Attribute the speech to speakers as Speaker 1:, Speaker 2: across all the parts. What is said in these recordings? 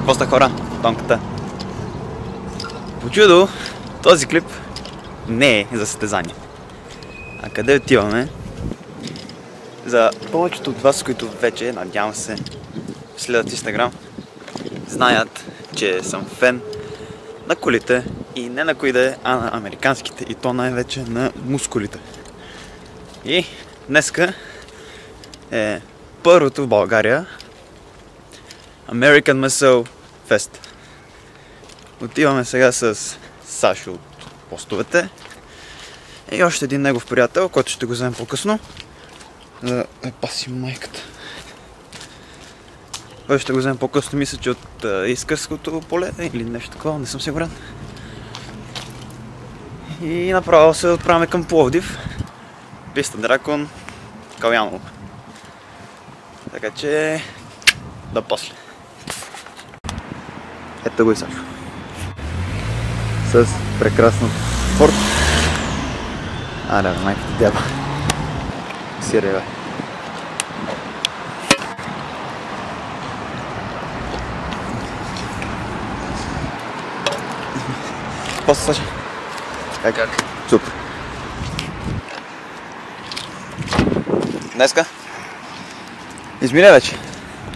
Speaker 1: Какво сте, хора? Тонката. По чудо, този клип не е за състезание. А къде отиваме? За повечето от вас, които вече, надявам се, следят Instagram, знаят, че съм фен на колите и не на кои да е, а на американските, и то най-вече на мускулите. И днеска е първото в България American Muscle Fest. Отиваме сега с Сашо от постовете и още един негов приятел, който ще го вземем по-късно. Паси майката. Той ще го вземем по-късно, мисля, че от Искърското поле или нещо такова, не съм сигурен. И направо се отправяме към Пловдив. Писта Дракон, Каляново. Така че да после. Ето го и Сашо. С прекрасната Форд. Аре, майката дяба. Сире, бе. После, Саша. Как? Супер. Днеска? Измиля вече?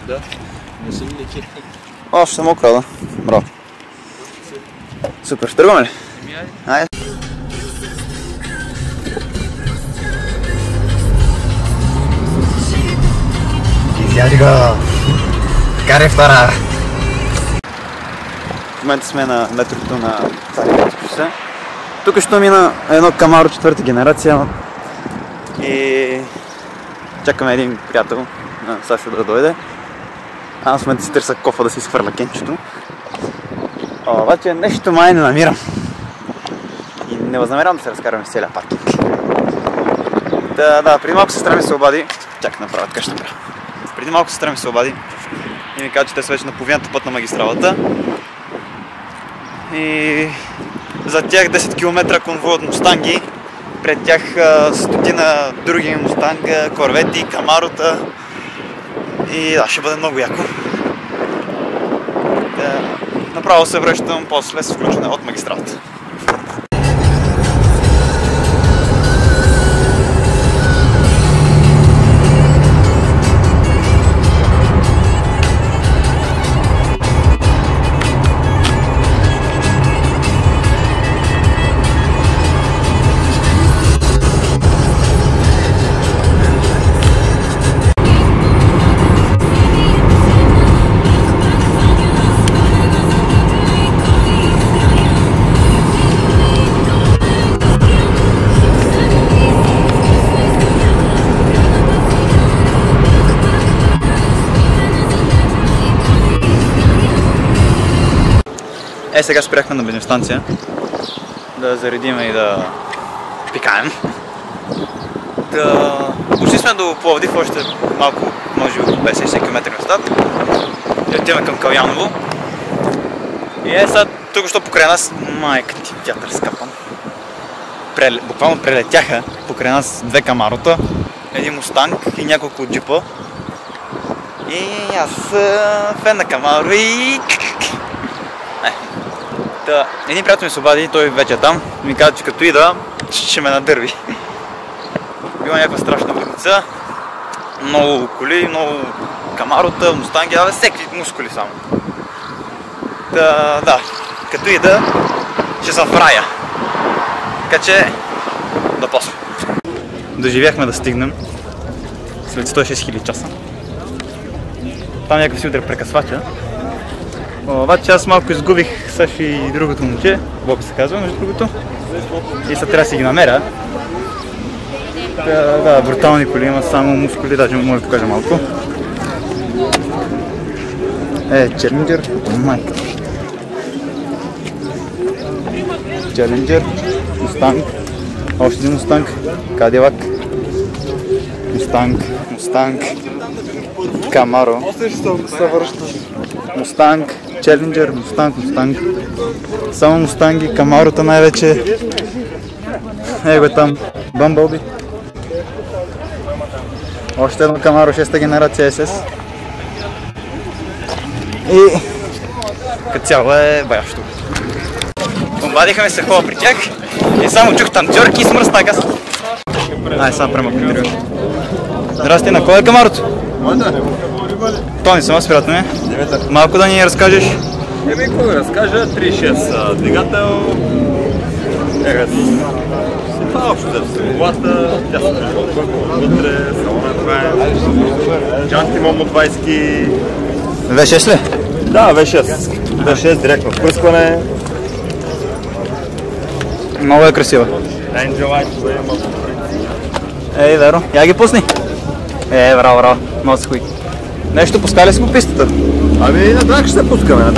Speaker 2: Да. Не съм леки.
Speaker 1: Още съм мокра, да. Браво. Супер, ще тръгваме ли? Айде. Изяди го! Карай втора! В момента сме на метрото на Цариградско шосе. Тук ще мина едно Камаро 4-та генерация и чакаме един приятел на Сашо да дойде. Аз в момента си търся кофа да си изхвърля кенчето. Обаче нещо май не намирам. И не възнамерявам да се разкарваме с целия паркинг. Да, преди малко сестра ми се обади. Чакай направо, така ще правя. Преди малко сестра ми се обади и ми каза, че те са вече на половината път на магистралата. И за тях 10 км конвой от мустанги. Пред тях стотина други мустанга, корвети, камарота. И да, ще бъде много яко. Направо се връщам после с включване от магистралата. Сега спряхме на бензиностанция да заредим и да пикаем. Почти сме до Пловдив, още малко, може би 50 км назад. И отиваме към Каляново. И сега тук що покрай нас, майка ти, театър скапан. Буквално прелетяха покрай нас две камарота, един мустанг и няколко джипа. И аз фен на Камаро и... Един приятел ми се обади, той вече е там, и ми каза, че като ида, ще ме надърви. Била някаква страшна улица, много коли, много камарота, мустанги, всеки мускули само. Да, като ида, ще съм в рая. Така че, да после. Доживяхме да стигнем след 106 000 часа. Там някакъв си удар прекъсвача. Обаче аз малко изгубих Сашо и другото момче, Боби се казва, между другото. И сега трябва да си ги намеря. Да, брутални коли, има само мускули, даже може да покажа малко. Челенджер, майка. Челенджер, мустанг, още един мустанг, Кадилак, мустанг, Камаро, мустанг, Челенджер, мустанг. Само мустанги, Камарота най-вече. Его е там Бамбълби. Още едно Камаро 6-та генерация SS. И като цяло е баящо. Обадиха ми се хора при тях и само чух танцорки и смръсна газ. Ай, само према интервю. Здрасти, на кой е камарото? Тони, само с приятно ми. Малко да ни разкажеш.
Speaker 2: Какво да разкажа? 3.6 двигател. Това общо за колата, тясно вътре, салона това джанти момотвайски.
Speaker 1: V6 ли?
Speaker 2: Да, V6. V6 директно впръскване.
Speaker 1: Много е красива.
Speaker 2: Angel Light,
Speaker 1: Ей, Веро, я ги пусни. Браво, много се хуй. Нещо пускали си по пистата?
Speaker 2: Ами на драк ще се пускаме,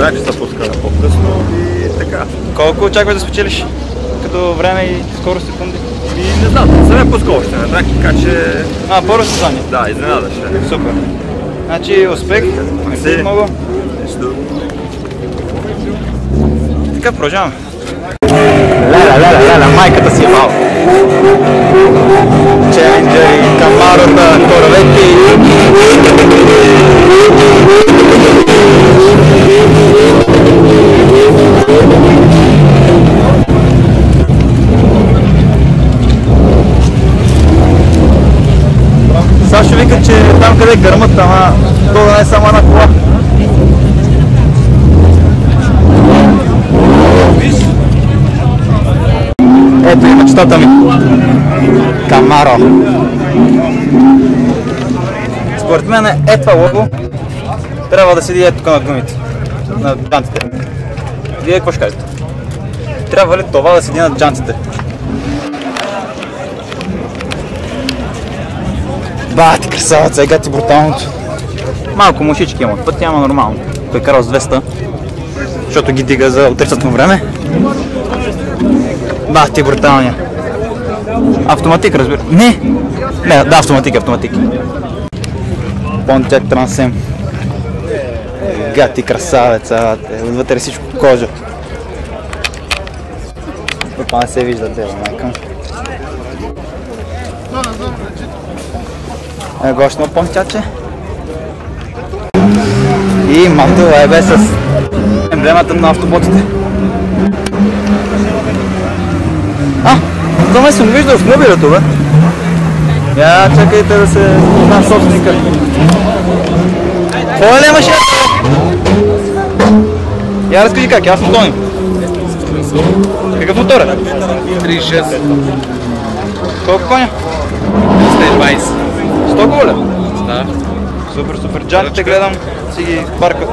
Speaker 2: по-късно и така.
Speaker 1: Колко очакваш да спечелиш? Като време и скоро секунди?
Speaker 2: И не знам, не съм я пускал още на драк, така че...
Speaker 1: Първо сезони?
Speaker 2: Да, изненада ще.
Speaker 1: Супер. Значи успех, не много. Така, продължаваме. Леля, майката си е малко. Челенджери, камарата, коравети. Сашо вика, че там къде гърмат, ама то да не е само една кола. Ето и мечтата ми. Камаро. Според мен е това лого трябва да седи ето тук на гумите. На джантите. Вие какво ще кажете? Трябва ли това да седи на джантите? Бати красавица, ега ти бруталното. Малко мушички има от пътя, ама нормално. Той карал с 200, защото ги дига за отрицателно време. Бати бруталния. Автоматик, разбира. Не, да, автоматик. Pontiac Trans Am. Гати красавеца, отвътре всичко кожа. Опа, не се вижда дева, майка. Гощно пончаче. И мантел ебе с емблемата на автоботите. Това ме съм виждал в мобилето, бе. Я, чакайте да се познам собственика. Какво е ли машината? Я разкажи как, аз съм Тони. Какъв мотор е?
Speaker 2: 3.6.
Speaker 1: Колко коня?
Speaker 2: 120.
Speaker 1: 100 коля?
Speaker 2: Да.
Speaker 1: Супер. Джантите гледам, си ги паркат.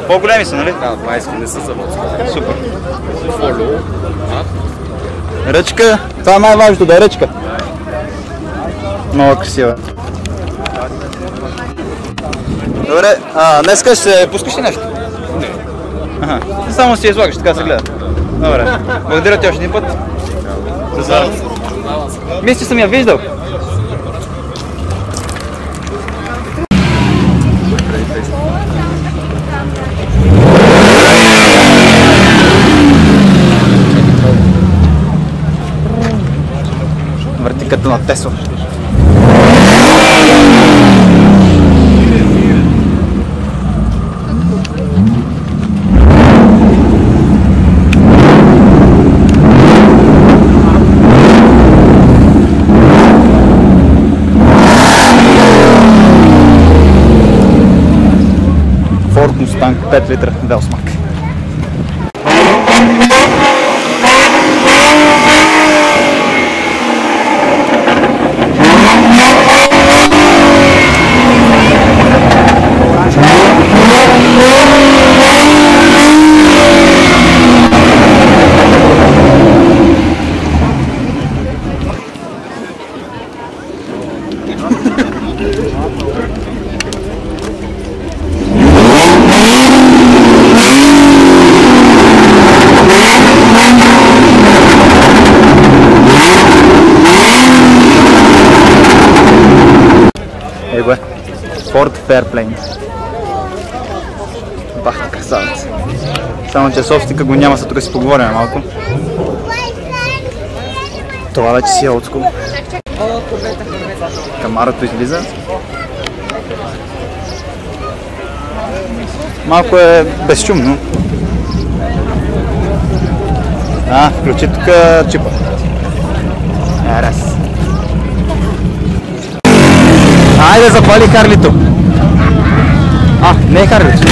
Speaker 1: По-големи са, нали?
Speaker 2: Да, 20 не са заводски.
Speaker 1: Супер.
Speaker 2: Фоло.
Speaker 1: Ръчка, това е най-важното, да е ръчка. Много красива. Добре, днеска ще пускаш ли нещо?
Speaker 2: Не.
Speaker 1: Аха, само си я излагаш, така се гледа. Добре, благодаря ти още един път. Мисля, че съм я виждал. Въртиката на Тесла. Ford Mustang 5 литра Велсмак. Его е. Ford Fairplane. Бах, красавец. Само че собственика го няма, тук си поговорим малко. Това вече си е олдскул. Камарото излиза. Малко е безшумно. Включи тук чипа. Раз. Айде запали Харлито. Не е Харлито.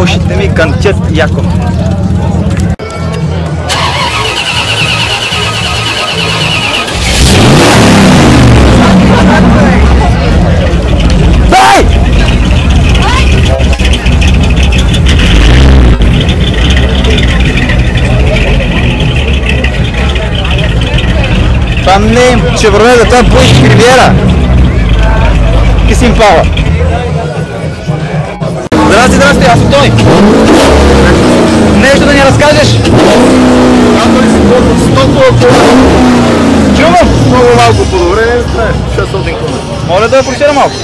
Speaker 1: Ушите ми кънтят яко. Дай! Това не е Chevrolet, това е Buick Riviera. Ки си им пала. Здрасти, аз съм Тони. Нещо да ни разкажеш? Чувам?
Speaker 2: Много малко подобрение, 600 км.
Speaker 1: Моля да просира малко.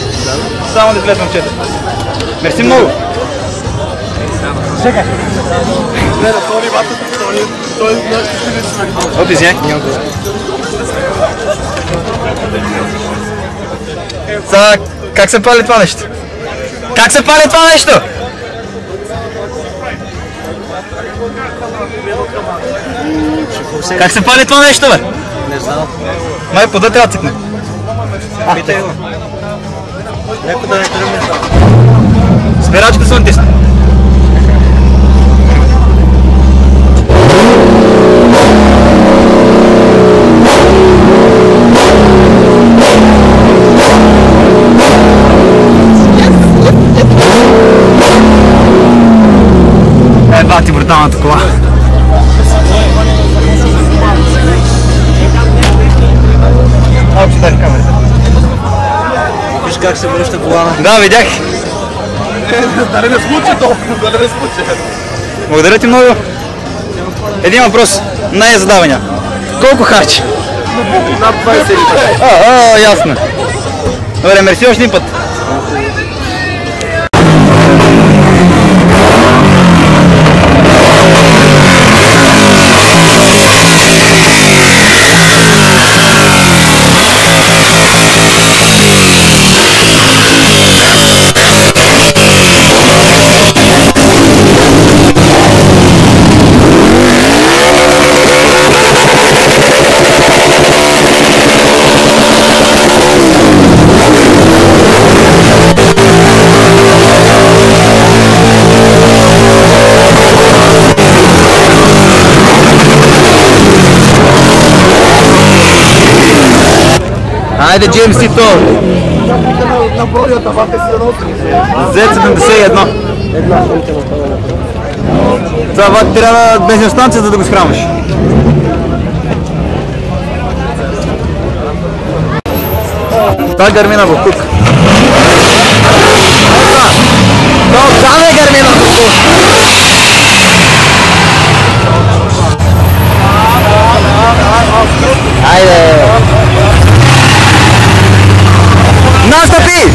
Speaker 1: Само да влезем в чета. Мерси много. Чекай.
Speaker 2: Не, на Тони ватата, той ще
Speaker 1: От извиняй. Сега, как се пали това нещо? Как се пали това нещо? Как се пали това нещо, бе?
Speaker 2: Не знам.
Speaker 1: Май пода трябва да цикне.
Speaker 2: Питай го. Някой да не тръгне.
Speaker 1: Спирачка се натисне. Бати бруталната кола. Малко си дай камерата.
Speaker 2: Виж как се връща колана.
Speaker 1: Да, видях.
Speaker 2: Да не случи толкова, да не случи.
Speaker 1: Благодаря ти много. Един въпрос. Не е задавания. Колко харчи?
Speaker 2: Над 20 литра.
Speaker 1: Ясно. Добре, мерси още един път. Айде, GMC-то!
Speaker 2: На борията, вате си
Speaker 1: Z71. Това ват трябва бензиностанцията да го схранваш. Това е Гармина Бухтук. Това е Гармина Бухтук. Айде! Настъпи!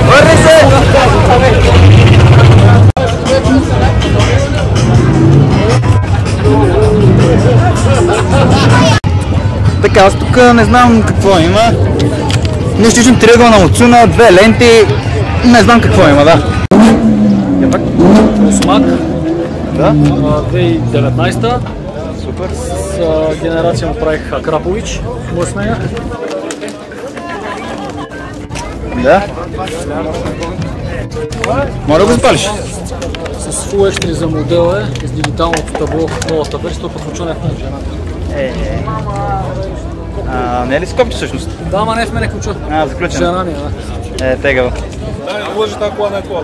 Speaker 1: Върни се! Така, аз тук не знам какво има. Нещо личен триъгъл на Муцуна, 2 ленти, не знам какво има, да.
Speaker 3: Осмак,
Speaker 1: Да?
Speaker 3: 2019
Speaker 1: Супер.
Speaker 3: с генерация направих Акрапович, мъсная.
Speaker 1: Да? Може да го запалиш?
Speaker 3: С Full H3 за модел е, с дигиталното табло, новата версия, то подключване в жената.
Speaker 1: Не е ли скопче всъщност?
Speaker 3: Да, ама не в мене ключа.
Speaker 1: Заключено.
Speaker 3: Жена ми, да.
Speaker 1: Тегаво.
Speaker 2: Да, лъжи тази кола, не е кола.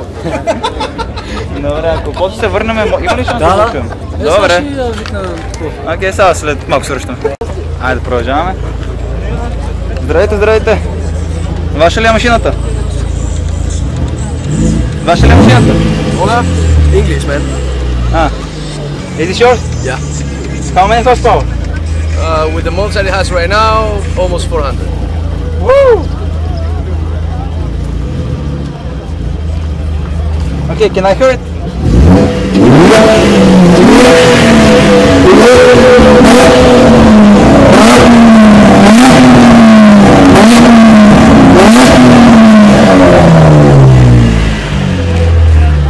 Speaker 1: Добре, ако после се върнем, има ли шанс
Speaker 3: Да,
Speaker 1: да
Speaker 3: да.
Speaker 1: чуем?
Speaker 3: Добре.
Speaker 1: Добре. Окей, сега след малко срещам. Айде, продължаваме. Здравейте, здравейте. Ваша ли е машината? Ваша ли е машината?
Speaker 4: Hola, English man.
Speaker 1: Is it yours?
Speaker 4: Yeah.
Speaker 1: How many horsepower?
Speaker 4: With the mods that it has right now, almost 400.
Speaker 1: Woo! Okay, can I hear it?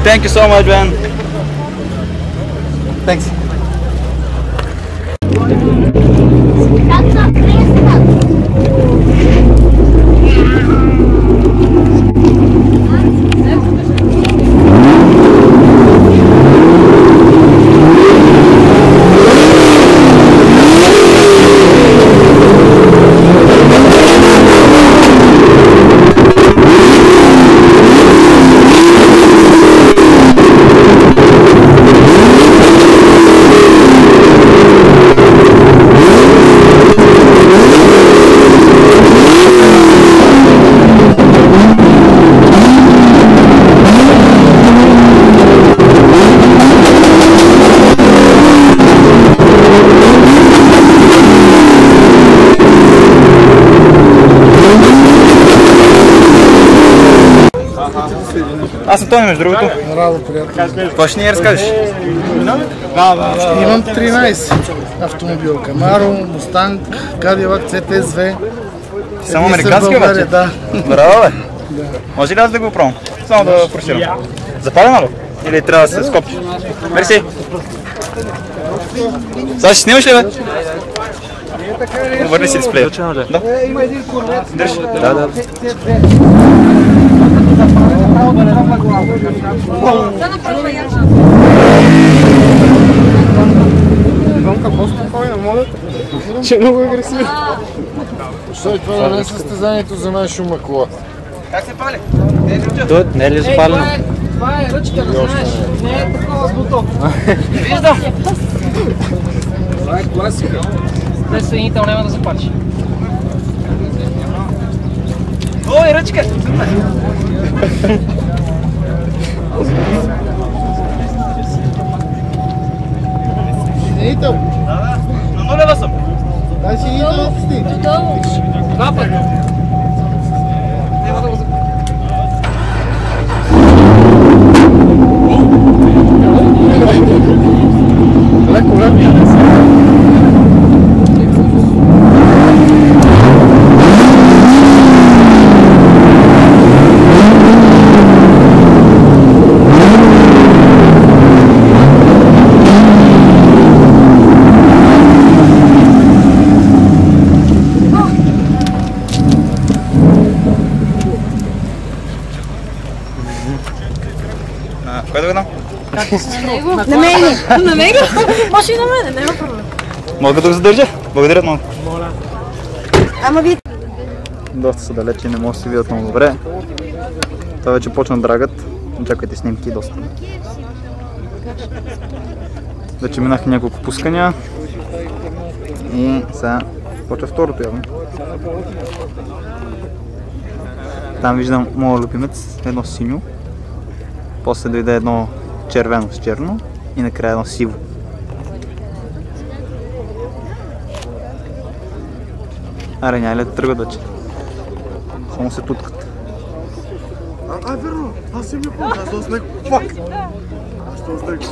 Speaker 1: Thank you so much, man. Thanks. Аз съм Тони, между другото.
Speaker 5: Радо, приятно.
Speaker 1: Какво ще ни разкажеш?
Speaker 5: Имам 13 автомобил. Камаро, Мустанг, Кадилак, CTS-2.
Speaker 1: Само американски обаче?
Speaker 5: Да.
Speaker 1: Браво, бе! Може ли аз да го пробвам? Само да форсирам. Запалено ли? Или трябва да се скопчи? Мерси! Сега ще снимаш ли, бе? Върни си дисплея. Да. Дръж. Да.
Speaker 5: Че много агресивно. Що това не е състезанието за най шума кола?
Speaker 1: Как се пали?
Speaker 3: Не е ли запалено?
Speaker 6: Това е ръчка, да знаеш. Не е такова с бутон.
Speaker 1: Виждам!
Speaker 6: Това е класика. Без съединител няма да запалиш.
Speaker 1: Ой, ръчка!
Speaker 5: Съединител!
Speaker 1: На нулева съм.
Speaker 5: Дай съединител да пусти.
Speaker 6: Два пъти. Няма да го запалиш.
Speaker 5: Леко, леко.
Speaker 1: Кой да го дам?
Speaker 7: На мене! На него? Може и на мене, няма проблем.
Speaker 1: Мога да го задържа? Благодаря много.
Speaker 7: Ама вие...
Speaker 1: Доста са далече и не може да се видят много добре. Това вече почна драгът. Чакайте снимки доста. Вече минах няколко пускания. И сега почва второто явно. Там виждам моят любимец, едно синьо. После дойде едно червено с черно и накрая едно сиво. Аре, няма ли да тръгват вече? Само се туткат.
Speaker 2: Верно! Аз си ми помня, аз съм с него. Фак! Аз съм с него.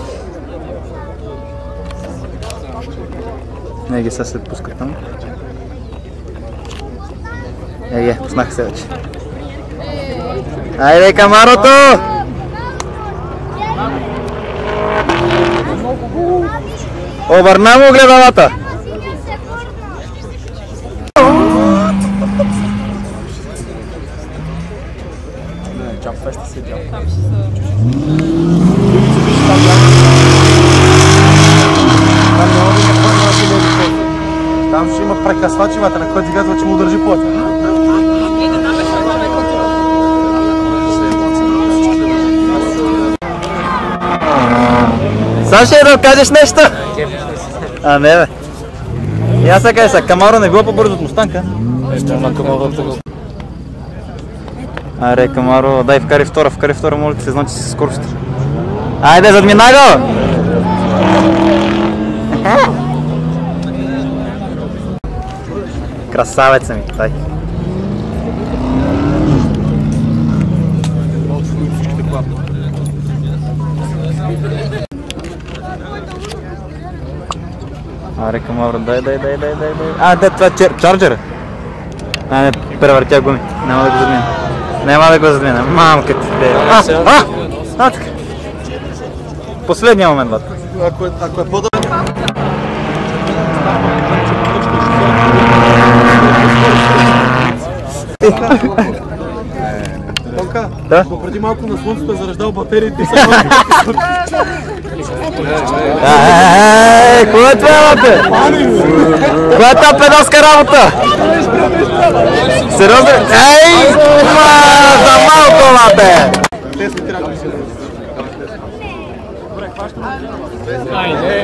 Speaker 1: Не ги сега се пускат там. Пуснаха се вече. Айде, Камарото! Обърна му гледалата!
Speaker 2: Там ще има прекъсвачи вътре, на който казва, че му държи плътя.
Speaker 1: Саша, да кажеш нещо? А, не бе. И аз сега кажа, Камаро не било по-бързо от Мустанга.
Speaker 3: На Камаро.
Speaker 1: Аре, Камаро, дай вкари втора, моля ти се, знам, че си скорост. Айде, задминай го! Красавеца ми, дай. Аре, Камаро, дай. А, това е чарджера. Не, превъртя гуми. Няма да го задмина. Мамка ти бе. Така. Последния момент, бат.
Speaker 2: Ако е по-добре... Тонка,
Speaker 1: да?
Speaker 2: преди малко на слънцето е зареждал батериите и сега...
Speaker 1: Кое е това, бате? Кое е тази педалска работа? Сериозно? За малко, бате!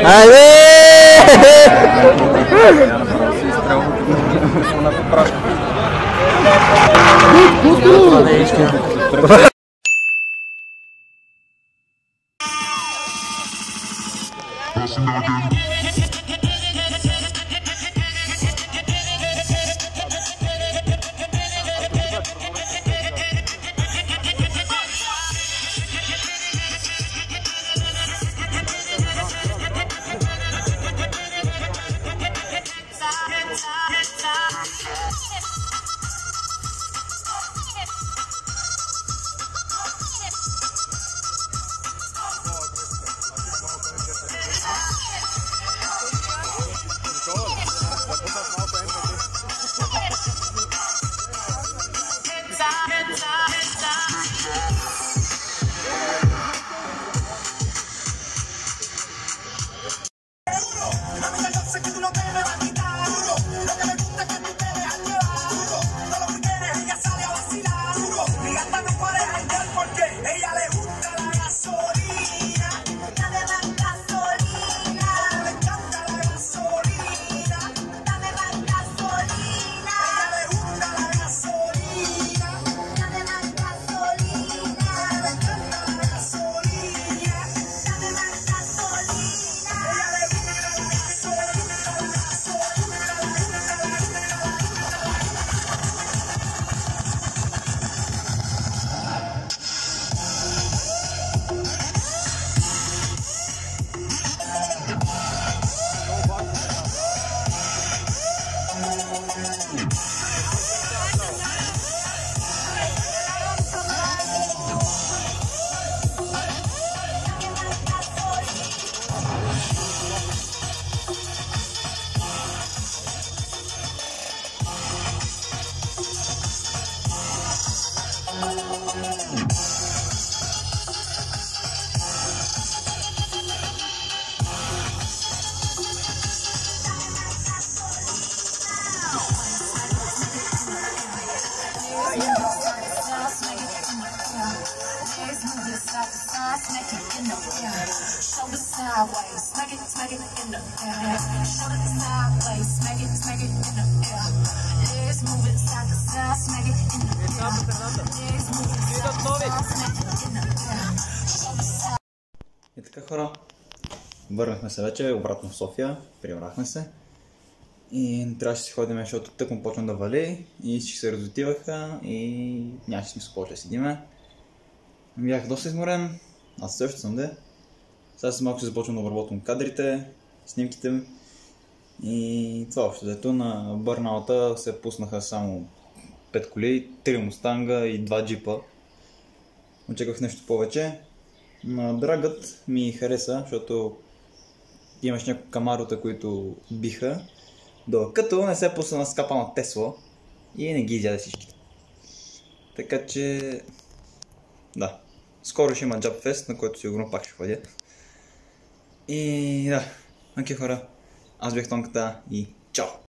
Speaker 1: Айде! И така, хора, върнахме се вече обратно в София, прибрахме се И не трябваше да си ходим, защото тъкмо почна да вали и всички се разотиваха и нямаше смисъл повече да седиме. Бях доста изморен, аз също съм де. Сега съм малко ще започвам да обработвам кадрите, снимките ми. И това общо дето на бърнаута се пуснаха само 5 коли, 3 мустанга и 2 джипа. Очаквах нещо повече. На драгът ми хареса, защото имаш няколко камарота, които биха. Докато не се пусна на скапана Тесла и не ги изяде всичките. Така че... да. Скоро ще има Джабфест, на който сигурно пак ще ходя. И да. Окей, хора. Аз бях Тонката и чао!